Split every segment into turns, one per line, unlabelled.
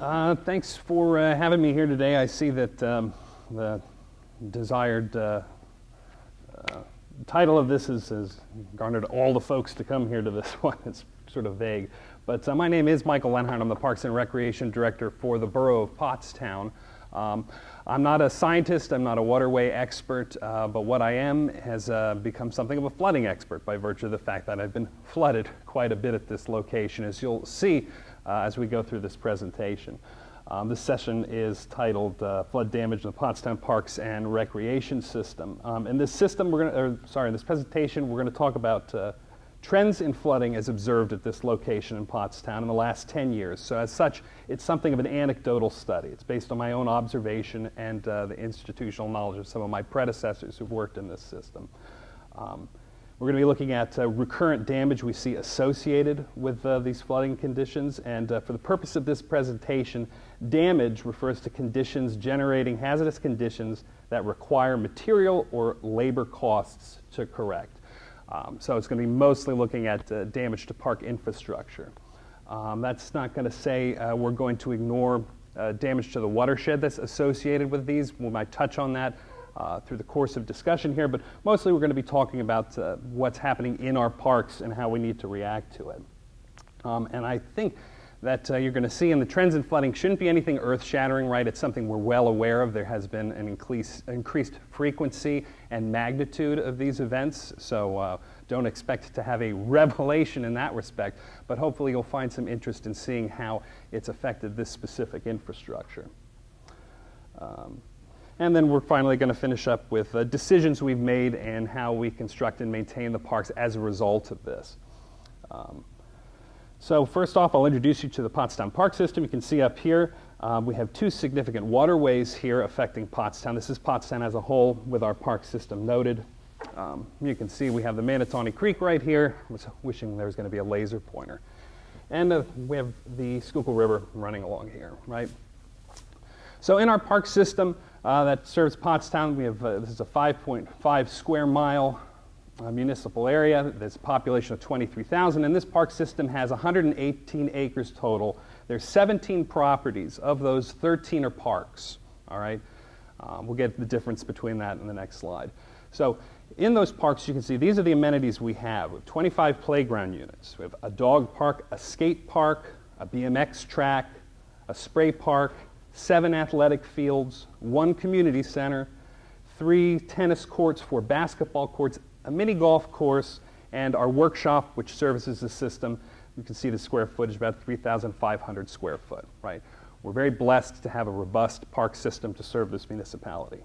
Thanks for having me here today. I see that the desired title of this has garnered all the folks to come here to this one. It's sort of vague. But my name is Michael Lenhardt. I'm the Parks and Recreation Director for the Borough of Pottstown. I'm not a scientist, I'm not a waterway expert, but what I am has become something of a flooding expert by virtue of the fact that I've been flooded quite a bit at this location, as you'll see as we go through this presentation. This session is titled Flood Damage in the Pottstown Parks and Recreation System. In this system, in this presentation, we're going to talk about trends in flooding as observed at this location in Pottstown in the last 10 years. So as such, it's something of an anecdotal study. It's based on my own observation and the institutional knowledge of some of my predecessors who've worked in this system. We're going to be looking at recurrent damage we see associated with these flooding conditions. And for the purpose of this presentation, damage refers to conditions generating hazardous conditions that require material or labor costs to correct. So it's going to be mostly looking at damage to park infrastructure. That's not going to say we're going to ignore damage to the watershed that's associated with these. We might touch on that through the course of discussion here, but mostly we're going to be talking about what's happening in our parks and how we need to react to it. And I think that you're going to see in the trends in flooding shouldn't be anything earth-shattering, right? It's something we're well aware of. There has been an increased frequency and magnitude of these events, so don't expect to have a revelation in that respect, but hopefully you'll find some interest in seeing how it's affected this specific infrastructure. And then we're finally going to finish up with decisions we've made and how we construct and maintain the parks as a result of this. So first off, I'll introduce you to the Pottstown Park System. You can see up here we have two significant waterways here affecting Pottstown. This is Pottstown as a whole with our park system noted. You can see we have the Manatawny Creek right here. I was wishing there was going to be a laser pointer. And we have the Schuylkill River running along here, right? So in our park system that serves Pottstown, we have this is a 5.5 square mile municipal area. There's a population of 23,000, and this park system has 118 acres total. There's 17 properties. Of those, 13 are parks. All right, we'll get the difference between that in the next slide. So in those parks, you can see these are the amenities we have. We have 25 playground units. We have a dog park, a skate park, a BMX track, a spray park, 7 athletic fields, 1 community center, 3 tennis courts, 4 basketball courts, a mini golf course, and our workshop, which services the system. You can see the square footage, about 3,500 square foot, right? We're very blessed to have a robust park system to serve this municipality.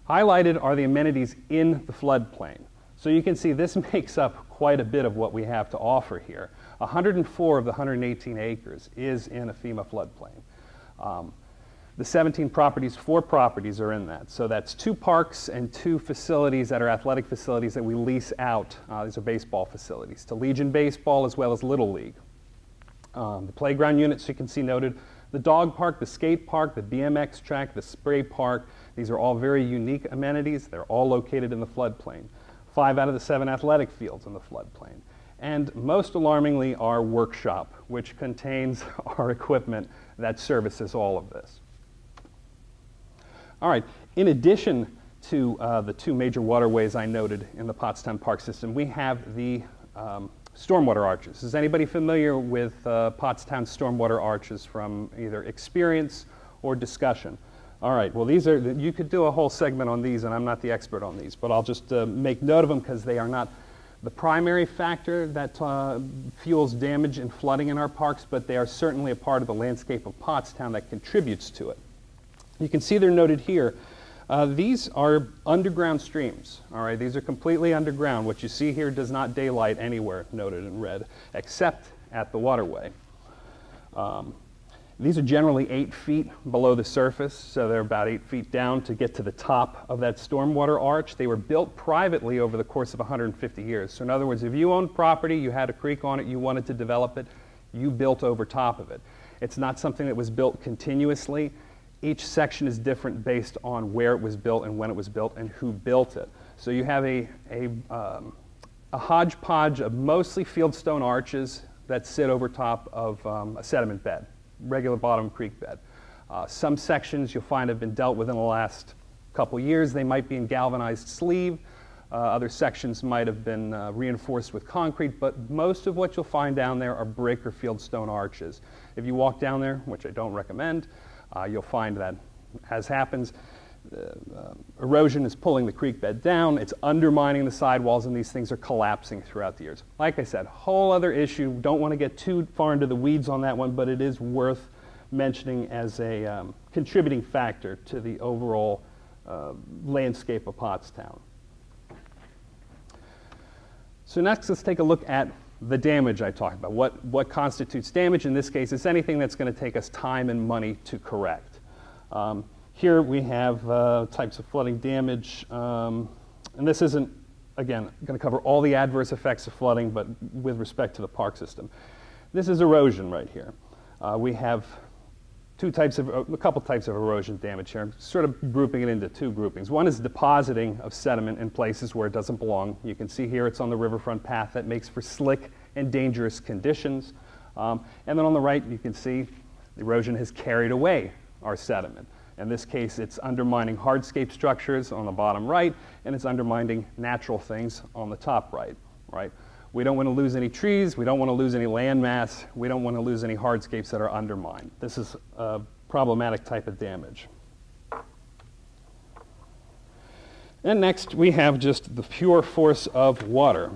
Highlighted are the amenities in the floodplain. So you can see this makes up quite a bit of what we have to offer here. 104 of the 118 acres is in a FEMA floodplain. The 17 properties, 4 properties are in that. So that's 2 parks and 2 facilities that are athletic facilities that we lease out. These are baseball facilities to Legion Baseball as well as Little League. The playground units you can see noted. The dog park, the skate park, the BMX track, the spray park. These are all very unique amenities. They're all located in the floodplain. 5 out of the 7 athletic fields in the floodplain. And most alarmingly, our workshop, which contains our equipment that services all of this. All right, in addition to the 2 major waterways I noted in the Pottstown Park System, we have the stormwater arches. Is anybody familiar with Pottstown stormwater arches from either experience or discussion? All right, well these are, you could do a whole segment on these, and I'm not the expert on these, but I'll just make note of them because they are not the primary factor that fuels damage and flooding in our parks, but they are certainly a part of the landscape of Pottstown that contributes to it. You can see they're noted here. These are underground streams. All right, these are completely underground. What you see here does not daylight anywhere, noted in red, except at the waterway. These are generally 8 feet below the surface, so they're about 8 feet down to get to the top of that stormwater arch. They were built privately over the course of 150 years. So in other words, if you owned property, you had a creek on it, you wanted to develop it, you built over top of it. It's not something that was built continuously. Each section is different based on where it was built and when it was built and who built it. So you have a hodgepodge of mostly fieldstone arches that sit over top of a sediment bed. regular bottom creek bed. Some sections you'll find have been dealt with in the last couple years. They might be in galvanized sleeve. Other sections might have been reinforced with concrete, but most of what you'll find down there are brick or fieldstone arches. If you walk down there, which I don't recommend, you'll find that, as happens, erosion is pulling the creek bed down, it's undermining the sidewalls, and these things are collapsing throughout the years. Like I said, whole other issue. Don't want to get too far into the weeds on that one, but it is worth mentioning as a contributing factor to the overall landscape of Pottstown. So next, let's take a look at the damage I talked about. What constitutes damage? In this case, it's anything that's going to take us time and money to correct. Here we have types of flooding damage, and this isn't, again, going to cover all the adverse effects of flooding, but with respect to the park system. This is erosion right here. We have a couple types of erosion damage here. I'm sort of grouping it into two groupings. One is depositing of sediment in places where it doesn't belong. You can see here it's on the riverfront path. That makes for slick and dangerous conditions. And then on the right, you can see the erosion has carried away our sediment. In this case, it's undermining hardscape structures on the bottom right, and it's undermining natural things on the top right. We don't want to lose any trees. We don't want to lose any land mass. We don't want to lose any hardscapes that are undermined. This is a problematic type of damage. And next, we have just the pure force of water,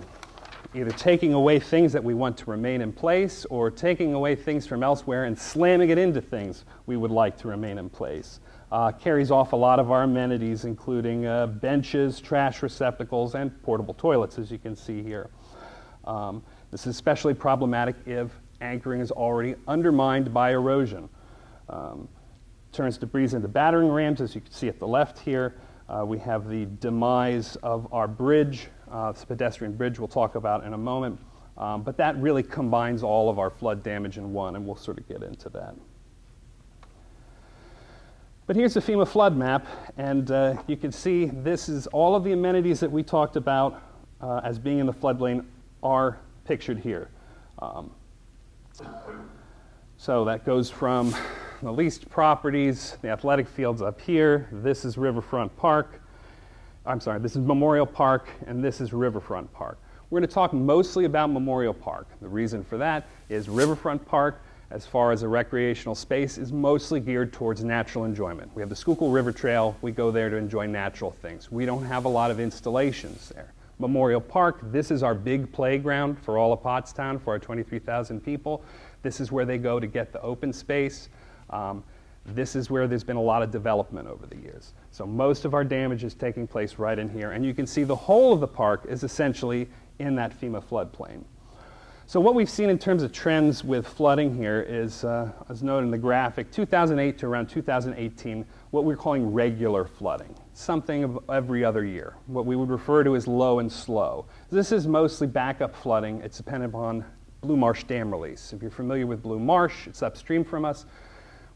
either taking away things that we want to remain in place or taking away things from elsewhere and slamming it into things we would like to remain in place. Carries off a lot of our amenities, including benches, trash receptacles, and portable toilets, as you can see here. This is especially problematic if anchoring is already undermined by erosion. Turns debris into battering rams, as you can see at the left here. We have the demise of our bridge. This pedestrian bridge we'll talk about in a moment. But that really combines all of our flood damage in one, and we'll sort of get into that. But here's the FEMA flood map, and you can see this is all of the amenities that we talked about as being in the floodplain are pictured here. So that goes from the leased properties, the athletic fields up here. This is Riverfront Park. I'm sorry, this is Memorial Park, and this is Riverfront Park. We're going to talk mostly about Memorial Park. The reason for that is Riverfront Park, as far as a recreational space, is mostly geared towards natural enjoyment. We have the Schuylkill River Trail. We go there to enjoy natural things. We don't have a lot of installations there. Memorial Park, this is our big playground for all of Pottstown, for our 23,000 people. This is where they go to get the open space. This is where there's been a lot of development over the years. So most of our damage is taking place right in here. And you can see the whole of the park is essentially in that FEMA floodplain. So what we've seen in terms of trends with flooding here is, as noted in the graphic, 2008 to around 2018, what we're calling regular flooding, something of every other year, what we would refer to as low and slow. This is mostly backup flooding. It's dependent upon Blue Marsh Dam release. If you're familiar with Blue Marsh, it's upstream from us.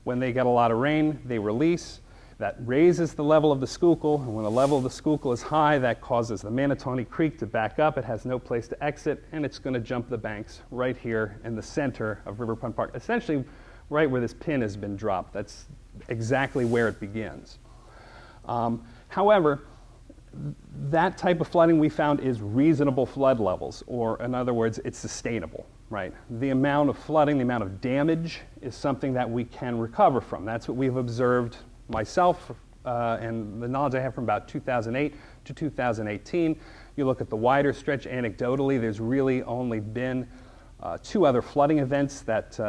When they get a lot of rain, they release. That raises the level of the Schuylkill, and when the level of the Schuylkill is high, that causes the Manatawny Creek to back up. It has no place to exit, and it's going to jump the banks right here in the center of Riverfront Park, essentially right where this pin has been dropped. That's exactly where it begins. However, that type of flooding we found is reasonable flood levels, or in other words, it's sustainable. Right. The amount of flooding, the amount of damage is something that we can recover from. That's what we've observed myself and the knowledge I have from about 2008 to 2018. You look at the wider stretch anecdotally, there's really only been 2 other flooding events that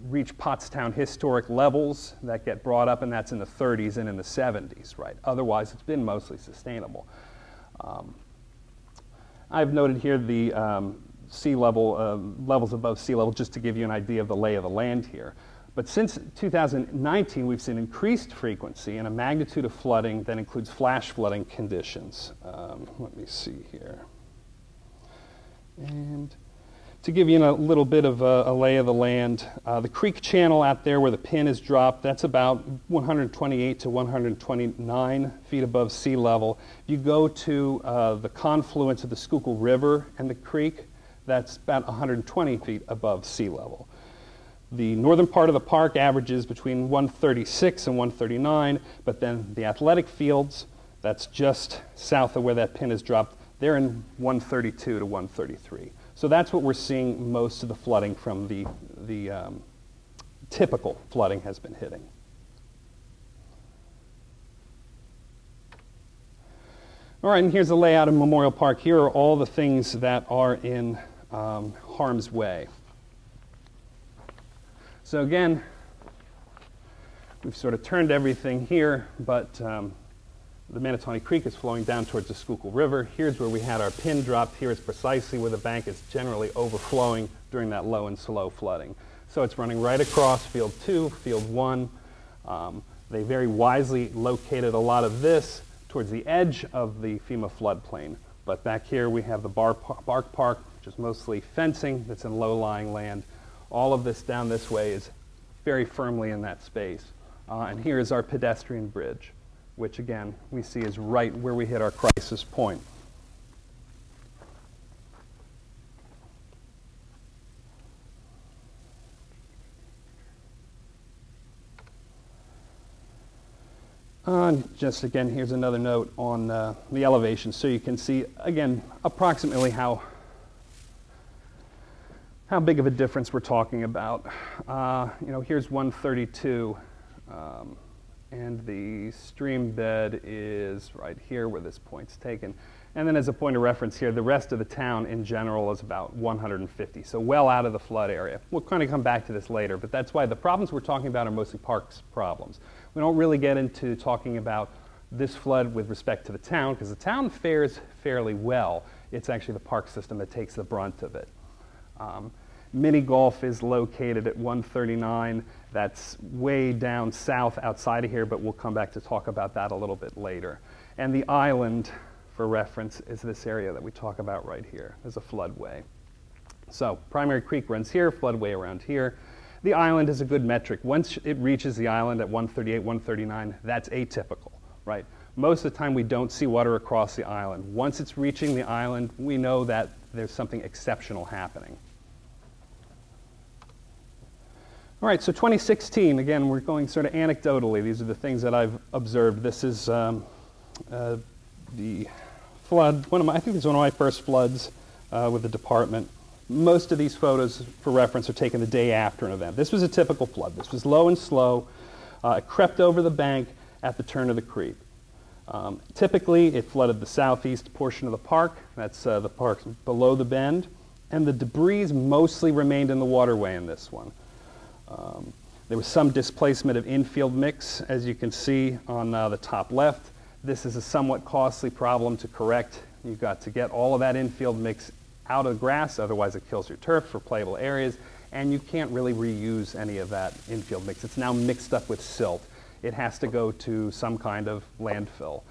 reach Pottstown historic levels that get brought up, and that's in the 30s and in the 70s. Right. Otherwise, it's been mostly sustainable. I've noted here the sea level, levels above sea level, just to give you an idea of the lay of the land here. But since 2019, we've seen increased frequency and a magnitude of flooding that includes flash flooding conditions. Let me see here. And to give you a little bit of a lay of the land, the creek channel out there where the pin is dropped, that's about 128 to 129 feet above sea level. If you go to the confluence of the Schuylkill River and the creek, that's about 120 feet above sea level. The northern part of the park averages between 136 and 139, but then the athletic fields, that's just south of where that pin is dropped, they're in 132 to 133. So that's what we're seeing most of the flooding from the typical flooding has been hitting. All right, and here's the layout of Memorial Park. Here are all the things that are in harm's way. So again, we've sort of turned everything here, but the Manatawny Creek is flowing down towards the Schuylkill River. Here's where we had our pin dropped. Here is precisely where the bank is generally overflowing during that low and slow flooding. So it's running right across Field 2, Field 1. They very wisely located a lot of this towards the edge of the FEMA floodplain. But back here we have the Bark Park, which is mostly fencing that's in low-lying land. All of this down this way is very firmly in that space. And here is our pedestrian bridge, which again we see is right where we hit our crisis point. Just again, here's another note on the elevation, so you can see again approximately how big of a difference we're talking about. You know, here's 132, and the stream bed is right here where this point's taken. And then as a point of reference here, the rest of the town in general is about 150, so well out of the flood area. We'll kind of come back to this later, but that's why the problems we're talking about are mostly parks problems. We don't really get into talking about this flood with respect to the town, because the town fares fairly well. It's actually the park system that takes the brunt of it. Mini golf is located at 139. That's way down south outside of here, but we'll come back to talk about that a little bit later. And the island, for reference, is this area that we talk about right here. There's a floodway. So Primary Creek runs here, floodway around here. The island is a good metric. Once it reaches the island at 138, 139, that's atypical, right? Most of the time we don't see water across the island. Once it's reaching the island, we know that there's something exceptional happening. All right, so 2016, again, we're going sort of anecdotally. These are the things that I've observed. This is the flood. I think it's one of my first floods with the department. Most of these photos, for reference, are taken the day after an event. This was a typical flood. This was low and slow. It crept over the bank at the turn of the creek. Typically, it flooded the southeast portion of the park. That's the park below the bend. And the debris mostly remained in the waterway in this one. There was some displacement of infield mix, as you can see on the top left. This is a somewhat costly problem to correct. You've got to get all of that infield mix out of the grass, otherwise it kills your turf for playable areas, and you can't really reuse any of that infield mix. It's now mixed up with silt. It has to go to some kind of landfill.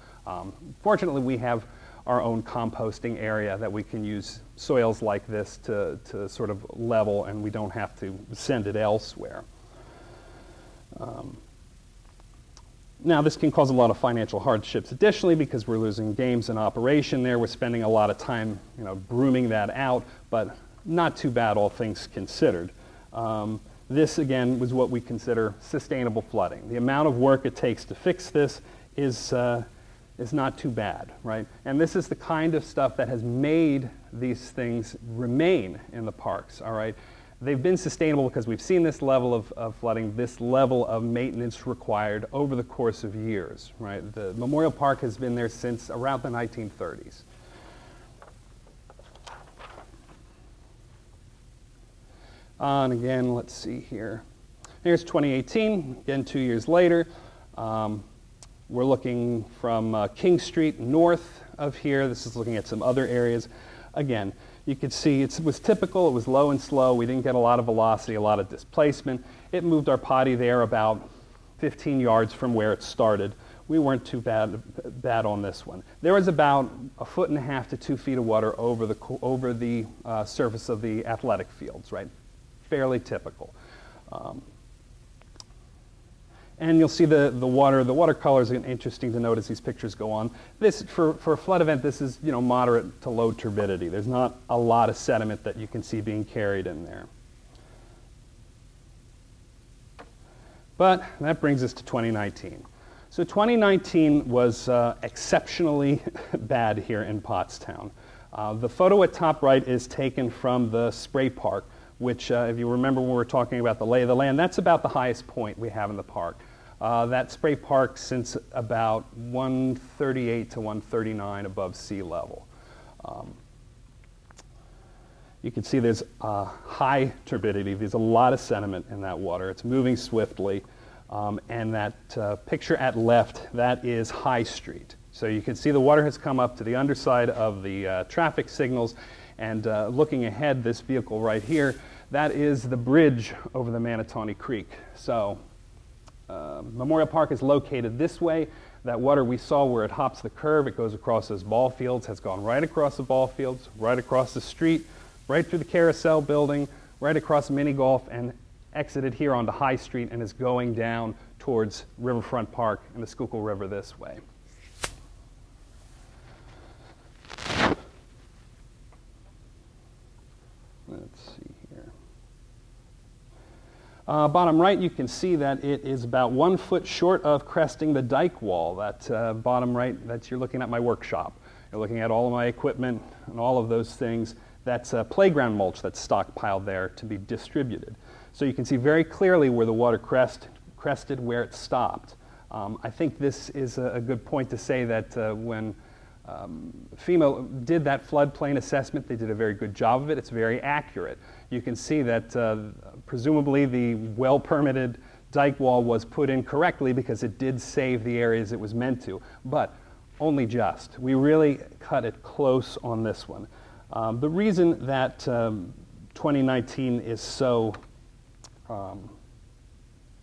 Fortunately, we have our own composting area that we can use soils like this to sort of level, and we don't have to send it elsewhere. Now, this can cause a lot of financial hardships additionally, because we're losing games in operation there. We're spending a lot of time, you know, brooming that out, but not too bad, all things considered. This, again, was what we consider sustainable flooding. The amount of work it takes to fix this is not too bad, right? And this is the kind of stuff that has made these things remain in the parks, all right? They've been sustainable because we've seen this level of flooding, this level of maintenance required over the course of years, right? The Memorial Park has been there since around the 1930s. And again, let's see here. Here's 2018, again 2 years later. We're looking from King Street north of here. This is looking at some other areas. Again, you can see it was typical. It was low and slow. We didn't get a lot of velocity, a lot of displacement. It moved our potty there about 15 yards from where it started. We weren't too bad on this one. There was about 1.5 to 2 feet of water over the surface of the athletic fields, right? Fairly typical. And you'll see the watercolor is interesting to note as these pictures go on. This, for a flood event, this is, you know, moderate to low turbidity. There's not a lot of sediment that you can see being carried in there. But that brings us to 2019. So 2019 was exceptionally bad here in Pottstown. The photo at top right is taken from the spray park, which if you remember when we were talking about the lay of the land, that's about the highest point we have in the park. That spray park sits about 138 to 139 above sea level. You can see there's high turbidity. There's a lot of sediment in that water. It's moving swiftly. And that picture at left, that is High Street. So you can see the water has come up to the underside of the traffic signals. And looking ahead, this vehicle right here, that is the bridge over the Manatawny Creek. So Memorial Park is located this way. That water we saw where it hops the curve, it goes across those ball fields, has gone right across the ball fields, right across the street, right through the Carousel building, right across mini golf, and exited here onto High Street and is going down towards Riverfront Park and the Schuylkill River this way. Let's see here. Bottom right, you can see that it is about 1 foot short of cresting the dike wall. That bottom right, you're looking at my workshop. You're looking at all of my equipment and all of those things. That's playground mulch that's stockpiled there to be distributed. So you can see very clearly where the water crested, where it stopped. I think this is a good point to say that when FEMA did that floodplain assessment, they did a very good job of it. It's very accurate. You can see that presumably the well-permitted dike wall was put in correctly because it did save the areas it was meant to, but only just. We really cut it close on this one. The reason that 2019 is so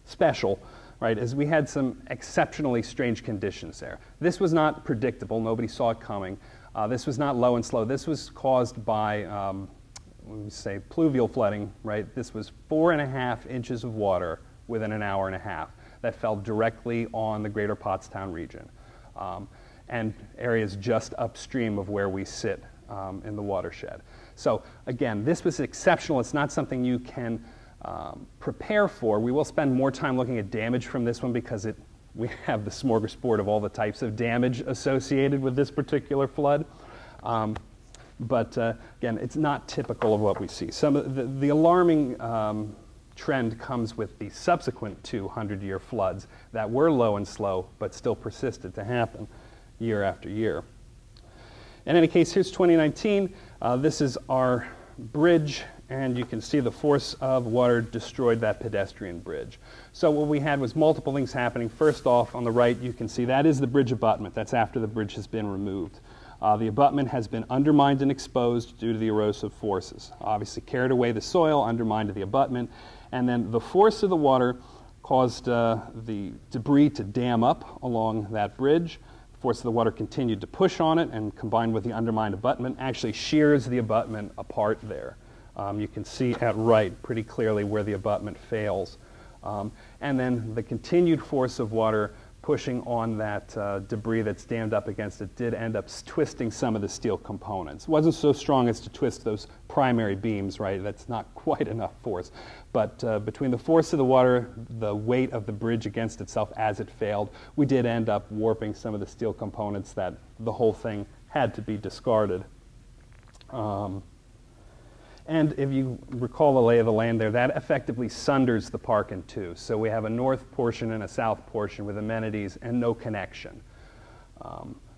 special, right, is we had some exceptionally strange conditions there. This was not predictable. Nobody saw it coming. This was not low and slow. This was caused by, let me say, pluvial flooding, right? This was 4.5 inches of water within an hour and a half that fell directly on the greater Pottstown region and areas just upstream of where we sit in the watershed. So again, this was exceptional. It's not something you can prepare for. We will spend more time looking at damage from this one because we have the smorgasbord of all the types of damage associated with this particular flood. But again, it's not typical of what we see. Some of the alarming trend comes with the subsequent 200-year floods that were low and slow but still persisted to happen year after year. In any case, here's 2019. This is our bridge, and you can see the force of water destroyed that pedestrian bridge. So what we had was multiple things happening. First off, on the right, you can see that is the bridge abutment. That's after the bridge has been removed. The abutment has been undermined and exposed due to the erosive forces. Obviously carried away the soil, undermined the abutment, and then the force of the water caused the debris to dam up along that bridge. The force of the water continued to push on it, and combined with the undermined abutment, actually shears the abutment apart there. You can see at right pretty clearly where the abutment fails. And then the continued force of water pushing on that debris that's dammed up against it did end up twisting some of the steel components. It wasn't so strong as to twist those primary beams, right? That's not quite enough force. But between the force of the water, the weight of the bridge against itself as it failed, we did end up warping some of the steel components that the whole thing had to be discarded. And if you recall the lay of the land there, that effectively sunders the park in two. So we have a north portion and a south portion with amenities and no connection.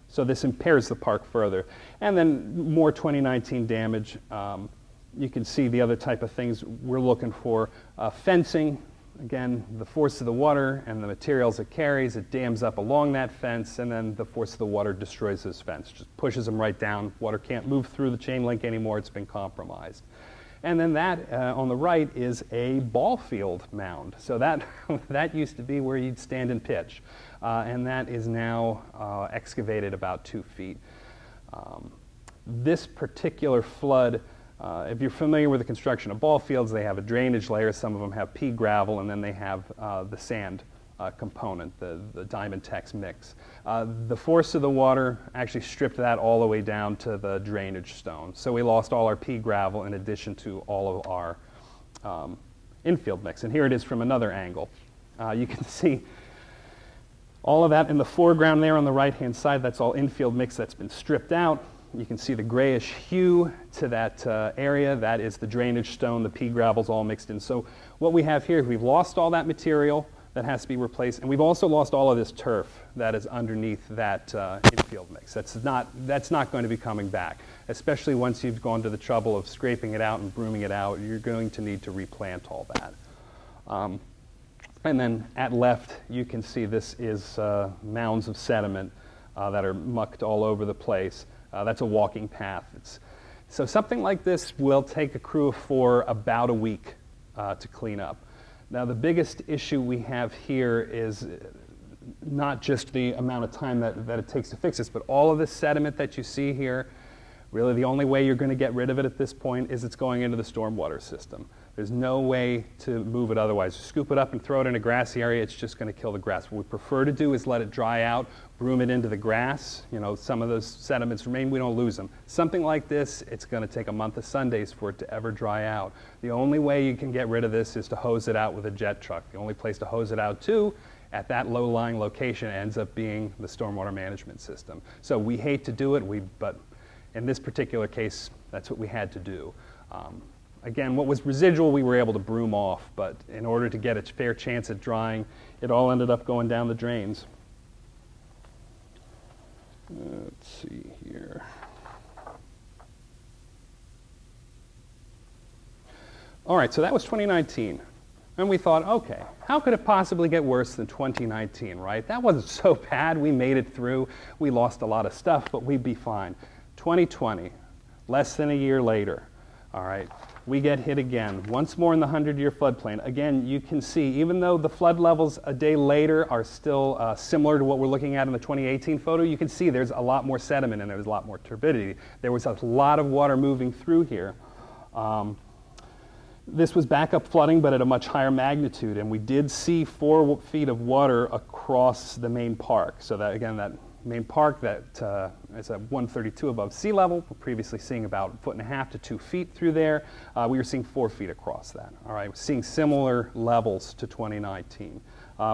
So this impairs the park further. And then more 2019 damage. You can see the other type of things we're looking for. Fencing, again, the force of the water and the materials it carries, it dams up along that fence, and then the force of the water destroys this fence, just pushes them right down. Water can't move through the chain link anymore. It's been compromised. And then that, on the right, is a ball field mound. So that, that used to be where you'd stand and pitch. And that is now excavated about 2 feet. This particular flood, if you're familiar with the construction of ball fields, they have a drainage layer. Some of them have pea gravel, and then they have the sand component, the Diamond Tex mix. The force of the water actually stripped that all the way down to the drainage stone. So we lost all our pea gravel in addition to all of our infield mix. And here it is from another angle. You can see all of that in the foreground there on the right-hand side. That's all infield mix that's been stripped out. You can see the grayish hue to that area. That is the drainage stone, the pea gravel's all mixed in. So what we have here, we've lost all that material that has to be replaced, and we've also lost all of this turf that is underneath that infield mix. That's not going to be coming back, especially once you've gone to the trouble of scraping it out and brooming it out. You're going to need to replant all that. And then at left, you can see this is mounds of sediment that are mucked all over the place. That's a walking path. So something like this will take a crew of 4 about a week to clean up. Now, the biggest issue we have here is not just the amount of time that it takes to fix this, but all of this sediment that you see here, really the only way you're going to get rid of it at this point is it's going into the stormwater system. There's no way to move it otherwise. Scoop it up and throw it in a grassy area, it's just going to kill the grass. What we prefer to do is let it dry out, broom it into the grass. You know, some of those sediments remain, we don't lose them. Something like this, it's going to take a month of Sundays for it to ever dry out. The only way you can get rid of this is to hose it out with a jet truck. The only place to hose it out to at that low-lying location ends up being the stormwater management system. So we hate to do it, but in this particular case, that's what we had to do. Again, what was residual we were able to broom off, but in order to get a fair chance at drying, it all ended up going down the drains. Let's see here. All right, so that was 2019. And we thought, okay, how could it possibly get worse than 2019, right? That wasn't so bad. We made it through. We lost a lot of stuff, but we'd be fine. 2020, less than a year later, all right, we get hit again, once more in the 100-year floodplain. Again, you can see, even though the flood levels a day later are still similar to what we're looking at in the 2018 photo, you can see there's a lot more sediment and there's a lot more turbidity. There was a lot of water moving through here. This was backup flooding, but at a much higher magnitude, and we did see 4 feet of water across the main park. So that, again, that main park that is at 132 above sea level. We're previously seeing about 1.5 feet to 2 feet through there. We were seeing 4 feet across that. All right, we're seeing similar levels to 2019.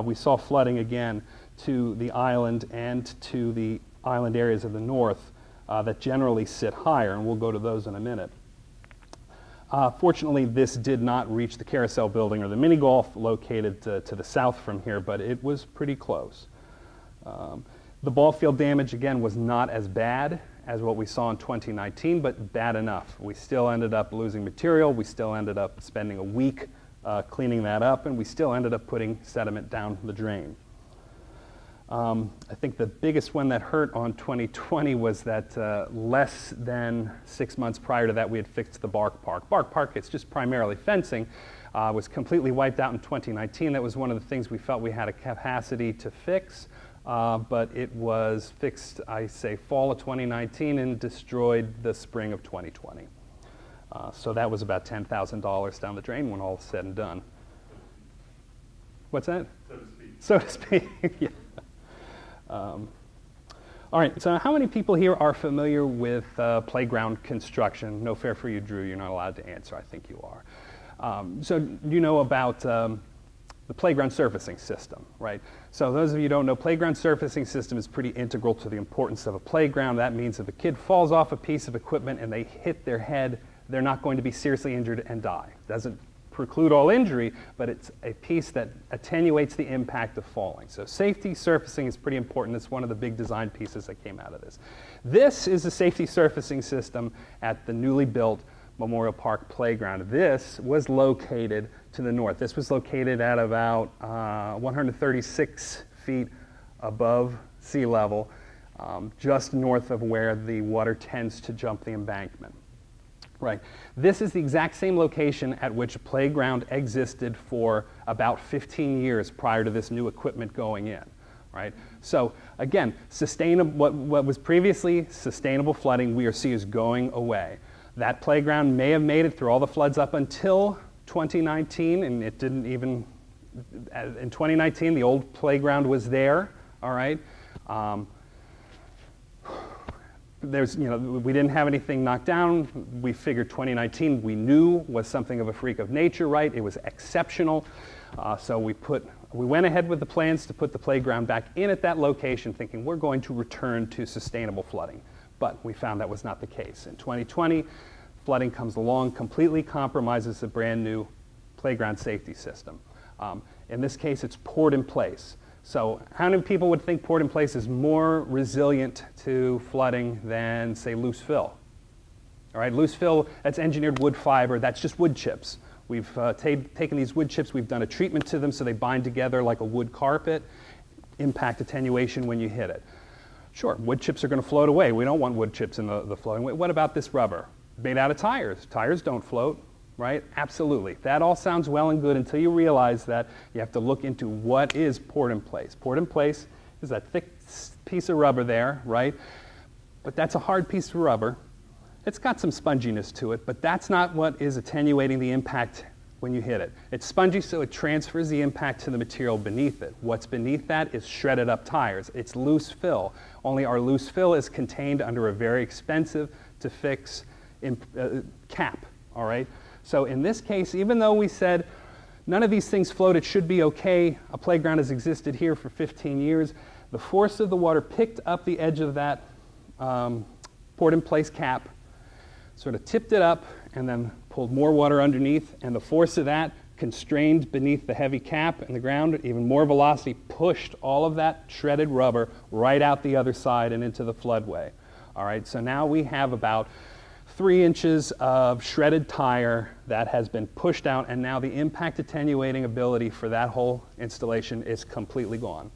We saw flooding again to the island and to the island areas of the north that generally sit higher, and we'll go to those in a minute. Fortunately, this did not reach the Carousel Building or the mini golf located to the south from here, but it was pretty close. The ball field damage, again, was not as bad as what we saw in 2019, but bad enough. We still ended up losing material. We still ended up spending a week cleaning that up, and we still ended up putting sediment down the drain. I think the biggest one that hurt on 2020 was that less than 6 months prior to that, we had fixed the Bark Park. Bark Park, it's just primarily fencing, was completely wiped out in 2019. That was one of the things we felt we had a capacity to fix, but it was fixed, I say, fall of 2019 and destroyed the spring of 2020. So that was about $10,000 down the drain when all is said and done. What's that?
So to speak.
So to speak, yeah. All right, so how many people here are familiar with playground construction? No fair for you, Drew. You're not allowed to answer. I think you are. So you know about the playground surfacing system, right? So those of you who don't know, playground surfacing system is pretty integral to the importance of a playground. That means if a kid falls off a piece of equipment and they hit their head, they're not going to be seriously injured and die. Doesn't preclude all injury, but it's a piece that attenuates the impact of falling. So safety surfacing is pretty important. It's one of the big design pieces that came out of this. This is the safety surfacing system at the newly built Memorial Park Playground. This was located to the north. This was located at about 136 feet above sea level, just north of where the water tends to jump the embankment. Right. This is the exact same location at which a playground existed for about 15 years prior to this new equipment going in. Right. So again, what was previously sustainable flooding we see is going away. That playground may have made it through all the floods up until 2019, and it didn't even. In 2019, the old playground was there. All right. we didn't have anything knocked down. We figured 2019 we knew was something of a freak of nature, right? It was exceptional. So we went ahead with the plans to put the playground back in at that location, thinking we're going to return to sustainable flooding. But we found that was not the case. In 2020, flooding comes along, completely compromises the brand new playground safety system. In this case, it's poured in place. So how many people would think poured in place is more resilient to flooding than, say, loose fill? All right, loose fill, that's engineered wood fiber, that's just wood chips. We've taken these wood chips, we've done a treatment to them so they bind together like a wood carpet, impact attenuation when you hit it. Sure, wood chips are going to float away. We don't want wood chips in the floating way. What about this rubber? Made out of tires. Tires don't float. Right? Absolutely. That all sounds well and good until you realize that you have to look into what is poured in place. Poured in place is that thick piece of rubber there, right? But that's a hard piece of rubber. It's got some sponginess to it, but that's not what is attenuating the impact when you hit it. It's spongy, so it transfers the impact to the material beneath it. What's beneath that is shredded up tires. It's loose fill, only our loose fill is contained under a very expensive to fix cap, all right? So in this case, even though we said none of these things float, it should be okay, a playground has existed here for 15 years, the force of the water picked up the edge of that poured in place cap, sort of tipped it up, and then pulled more water underneath, and the force of that constrained beneath the heavy cap and the ground, even more velocity pushed all of that shredded rubber right out the other side and into the floodway. All right, so now we have about 3 inches of shredded tire that has been pushed out, and now the impact attenuating ability for that whole installation is completely gone.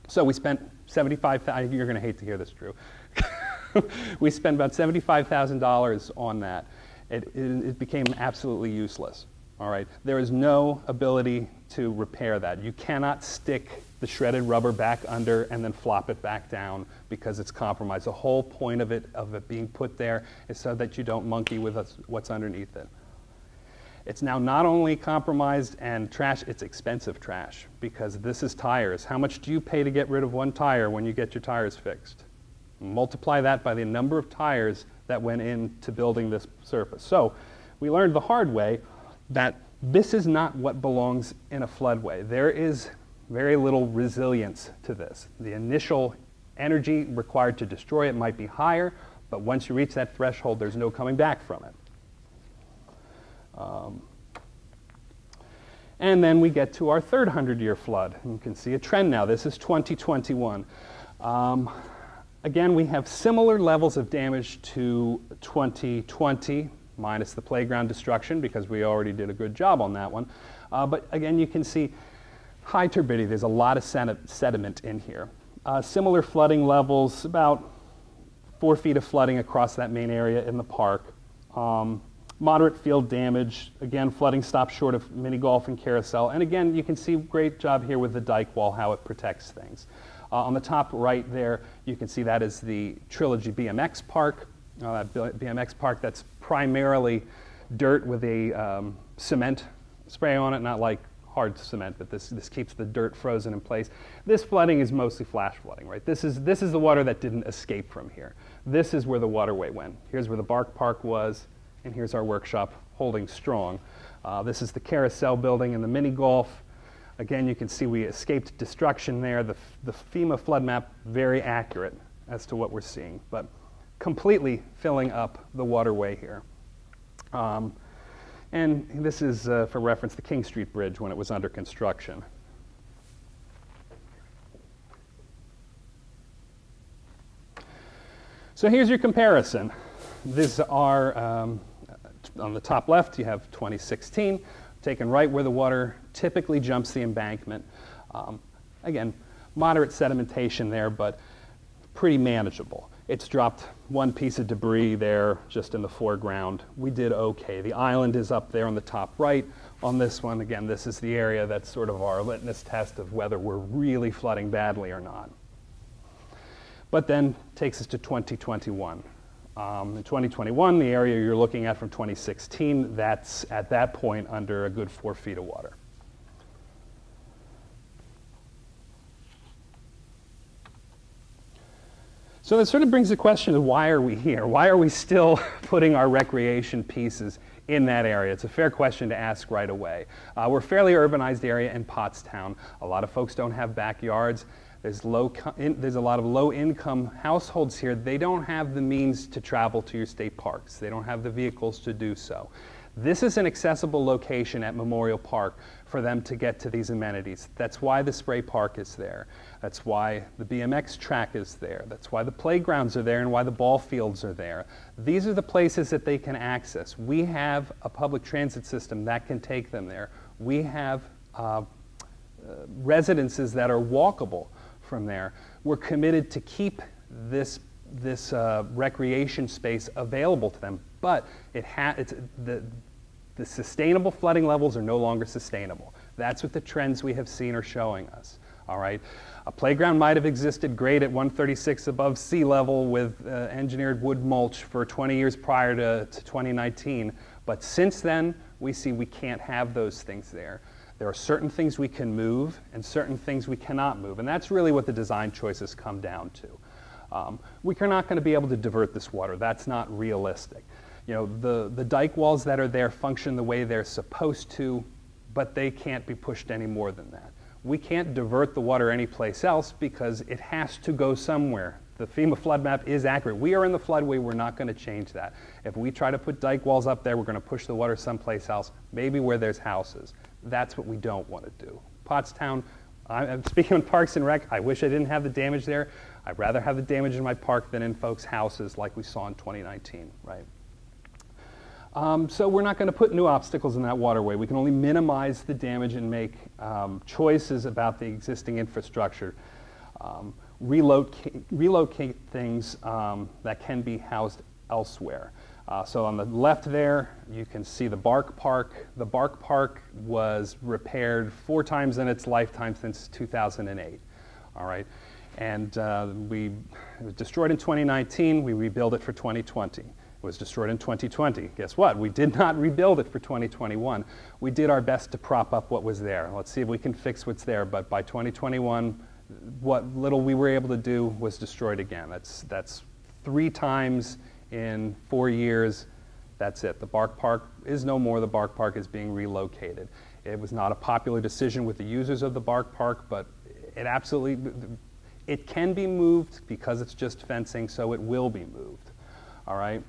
So we spent $75,000, you're going to hate to hear this, Drew. We spent about $75,000 on that. It became absolutely useless. All right, there is no ability to repair that. You cannot stick the shredded rubber back under and then flop it back down because it's compromised. The whole point of it being put there is so that you don't monkey with what's underneath it. It's now not only compromised and trash, it's expensive trash because this is tires. How much do you pay to get rid of one tire when you get your tires fixed? Multiply that by the number of tires that went into building this surface. So we learned the hard way that this is not what belongs in a floodway. There is very little resilience to this. The initial energy required to destroy it might be higher, but once you reach that threshold, there's no coming back from it. And then we get to our third 100-year flood. You can see a trend now. This is 2021. Again, we have similar levels of damage to 2020, minus the playground destruction, because we already did a good job on that one. But again, you can see high turbidity. There's a lot of sediment in here. Similar flooding levels, about 4 feet of flooding across that main area in the park. Moderate field damage. Again, flooding stops short of mini golf and carousel. And again, you can see great job here with the dike wall, how it protects things. On the top right there, you can see that is the Trilogy BMX Park. That BMX park that's primarily dirt with a cement spray on it, not like hard cement, but this keeps the dirt frozen in place. This flooding is mostly flash flooding, right? This is the water that didn't escape from here. This is where the waterway went. Here's where the Bark Park was, and here's our workshop holding strong. This is the carousel building and the mini golf. Again, you can see we escaped destruction there. The FEMA flood map, very accurate as to what we're seeing, but completely filling up the waterway here. And this is, for reference, the King Street Bridge when it was under construction. So here's your comparison. These are, on the top left, you have 2016, taken right where the water typically jumps the embankment. Again, moderate sedimentation there, but pretty manageable. It's dropped one piece of debris there just in the foreground. We did okay. The island is up there on the top right. On this one, again, this is the area that's sort of our litmus test of whether we're really flooding badly or not. But then takes us to 2021. In 2021, the area you're looking at from 2016, that's at that point under a good 4 feet of water. So that sort of brings the question of why are we here? Why are we still putting our recreation pieces in that area? It's a fair question to ask right away. We're a fairly urbanized area in Pottstown. A lot of folks don't have backyards. There's a lot of low-income households here. They don't have the means to travel to your state parks. They don't have the vehicles to do so. This is an accessible location at Memorial Park for them to get to these amenities. That's why the spray park is there. That's why the BMX track is there. That's why the playgrounds are there and why the ball fields are there. These are the places that they can access. We have a public transit system that can take them there. We have residences that are walkable from there. We're committed to keep this recreation space available to them, but the sustainable flooding levels are no longer sustainable. That's what the trends we have seen are showing us. All right, a playground might have existed great at 136 above sea level with engineered wood mulch for 20 years prior to 2019, but since then we see we can't have those things there. There are certain things we can move and certain things we cannot move, and that's really what the design choices come down to. We are not going to be able to divert this water. That's not realistic. You know, the dike walls that are there function the way they're supposed to, but they can't be pushed any more than that. We can't divert the water anyplace else because it has to go somewhere. The FEMA flood map is accurate. We are in the floodway. We're not going to change that. If we try to put dike walls up there, we're going to push the water someplace else, maybe where there's houses. That's what we don't want to do. Pottstown, I'm speaking on Parks and Rec. I wish I didn't have the damage there. I'd rather have the damage in my park than in folks' houses like we saw in 2019, right? So we're not going to put new obstacles in that waterway. We can only minimize the damage and make choices about the existing infrastructure. Relocate things that can be housed elsewhere. So on the left there, you can see the Bark Park. The Bark Park was repaired 4 times in its lifetime since 2008. All right, and it was destroyed in 2019. We rebuilt it for 2020. It was destroyed in 2020. Guess what? We did not rebuild it for 2021. We did our best to prop up what was there. Let's see if we can fix what's there. But by 2021, what little we were able to do was destroyed again. That's 3 times in 4 years. That's it. The Bark Park is no more. The Bark Park is being relocated. It was not a popular decision with the users of the Bark Park, but it can be moved because it's just fencing, so it will be moved. All right.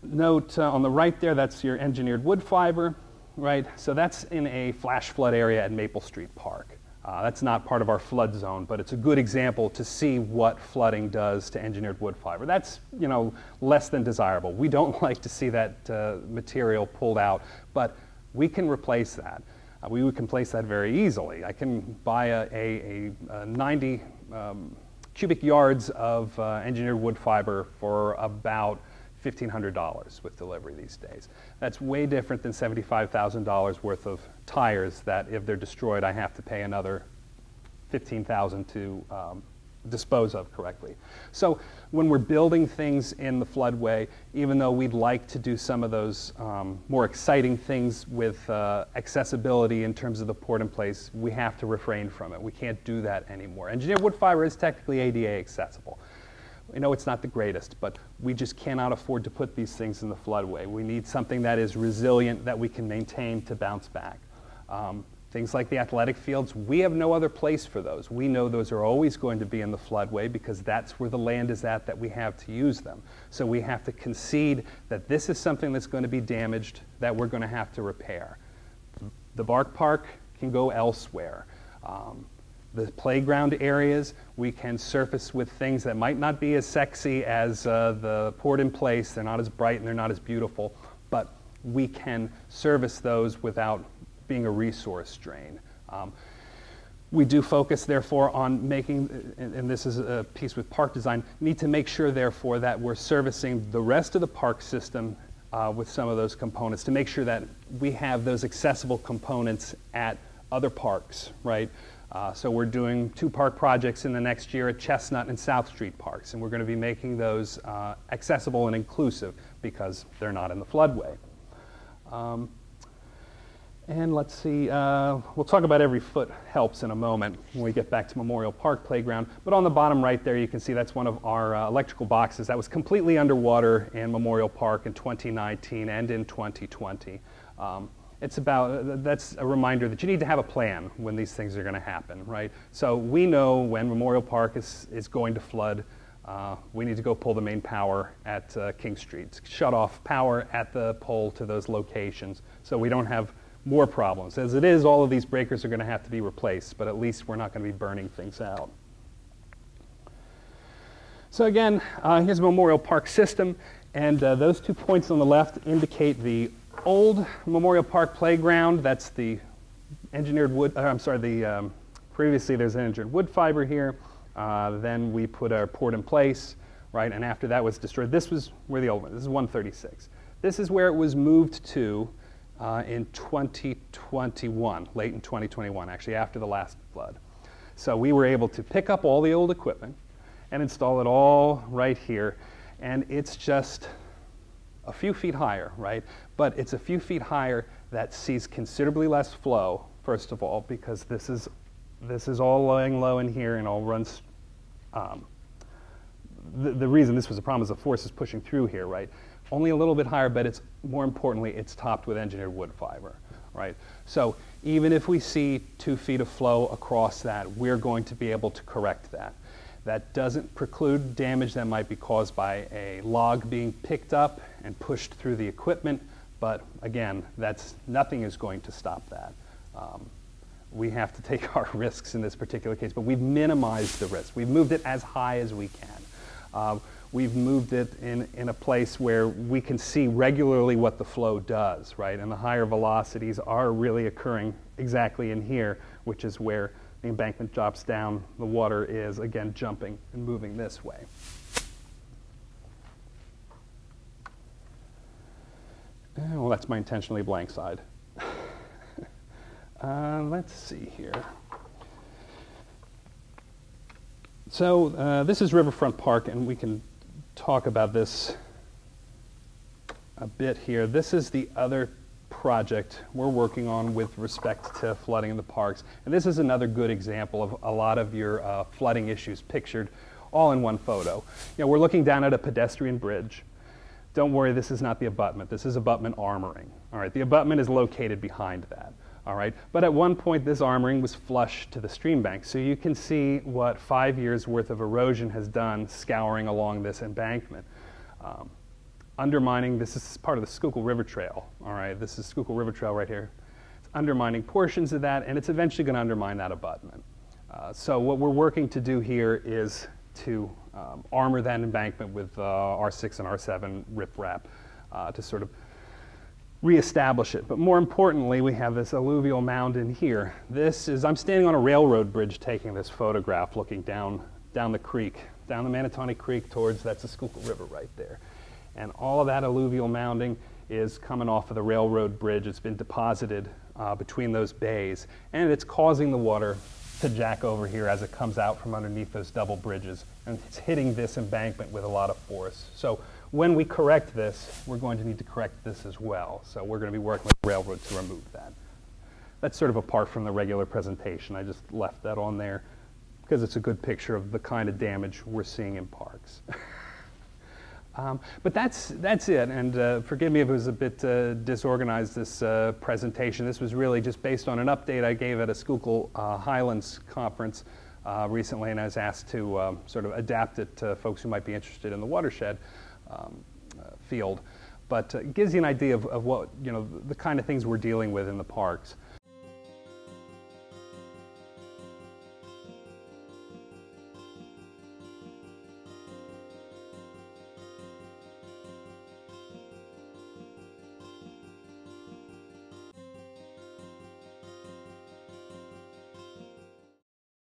Note on the right there, that's your engineered wood fiber, right? So that's in a flash flood area at Maple Street Park. That's not part of our flood zone, but it's a good example to see what flooding does to engineered wood fiber. That's, you know, less than desirable. We don't like to see that material pulled out, but we can replace that. We would replace that very easily. I can buy a 90 cubic yards of engineered wood fiber for about $1,500 with delivery these days. That's way different than $75,000 worth of tires that if they're destroyed, I have to pay another $15,000 to dispose of correctly. So when we're building things in the floodway, even though we'd like to do some of those more exciting things with accessibility in terms of the port in place, we have to refrain from it. We can't do that anymore. Engineered wood fiber is technically ADA accessible. We know it's not the greatest, but we just cannot afford to put these things in the floodway. We need something that is resilient, that we can maintain to bounce back. Things like the athletic fields, we have no other place for those. We know those are always going to be in the floodway because that's where the land is at that we have to use them. So we have to concede that this is something that's going to be damaged that we're going to have to repair. The Bark Park can go elsewhere. The playground areas, we can surface with things that might not be as sexy as the port in place. They're not as bright and they're not as beautiful, but we can service those without being a resource drain. We do focus, therefore, on making, and this is a piece with park design, need to make sure, therefore, that we're servicing the rest of the park system with some of those components to make sure that we have those accessible components at other parks, right? So we're doing 2 park projects in the next year at Chestnut and South Street Parks, and we're going to be making those accessible and inclusive because they're not in the floodway. And let's see, we'll talk about every foot helps in a moment when we get back to Memorial Park Playground. But on the bottom right there, you can see that's one of our electrical boxes that was completely underwater in Memorial Park in 2019 and in 2020. That's a reminder that you need to have a plan when these things are going to happen, right? So we know when Memorial Park is going to flood, we need to go pull the main power at King Street, shut off power at the pole to those locations so we don't have more problems. As it is, all of these breakers are going to have to be replaced, but at least we're not going to be burning things out. So again, here's a Memorial Park system, and those 2 points on the left indicate the old Memorial Park Playground. That's the engineered wood, previously there's engineered wood fiber here. Then we put our port in place, right, and after that was destroyed. This was where the old one, this is 136. This is where it was moved to in 2021, late in 2021, actually after the last flood. So we were able to pick up all the old equipment and install it all right here, and it's just a few feet higher, right? But it's a few feet higher that sees considerably less flow, first of all, because this is all laying low in here and all runs. The reason this was a problem is the force is pushing through here, right? Only a little bit higher, but it's more importantly, it's topped with engineered wood fiber, right? So even if we see 2 feet of flow across that, we're going to be able to correct that. That doesn't preclude damage that might be caused by a log being picked up and pushed through the equipment, but again, nothing is going to stop that. We have to take our risks in this particular case, but we've minimized the risk. We've moved it as high as we can. We've moved it in a place where we can see regularly what the flow does, right? And the higher velocities are really occurring exactly in here, which is where the embankment drops down, the water is, again, jumping and moving this way. Well, that's my intentionally blank side. Let's see here. So this is Riverfront Park, and we can talk about this a bit here. This is the other project we're working on with respect to flooding in the parks. And this is another good example of a lot of your flooding issues pictured all in one photo. You know, we're looking down at a pedestrian bridge. Don't worry, this is not the abutment. This is abutment armoring. All right, the abutment is located behind that. All right, but at one point this armoring was flush to the stream bank. So you can see what 5 years worth of erosion has done scouring along this embankment. Undermining, this is part of the Schuylkill River Trail. All right, this is Schuylkill River Trail right here. It's undermining portions of that, and it's eventually going to undermine that abutment. So what we're working to do here is to armor that embankment with R6 and R7 riprap to sort of reestablish it. But more importantly, we have this alluvial mound in here. I'm standing on a railroad bridge taking this photograph, looking down the creek, down the Manatawny Creek towards, that's the Schuylkill River right there. And all of that alluvial mounding is coming off of the railroad bridge. It's been deposited between those bays, and it's causing the water to jack over here as it comes out from underneath those double bridges, and it's hitting this embankment with a lot of force. So when we correct this, we're going to need to correct this as well. So we're going to be working with the railroad to remove that. That's sort of apart from the regular presentation. I just left that on there because it's a good picture of the kind of damage we're seeing in parks. But that's it, and forgive me if it was a bit disorganized, this presentation. This was really just based on an update I gave at a Schuylkill Highlands conference recently, and I was asked to sort of adapt it to folks who might be interested in the watershed field. But it gives you an idea of what, the kind of things we're dealing with in the parks.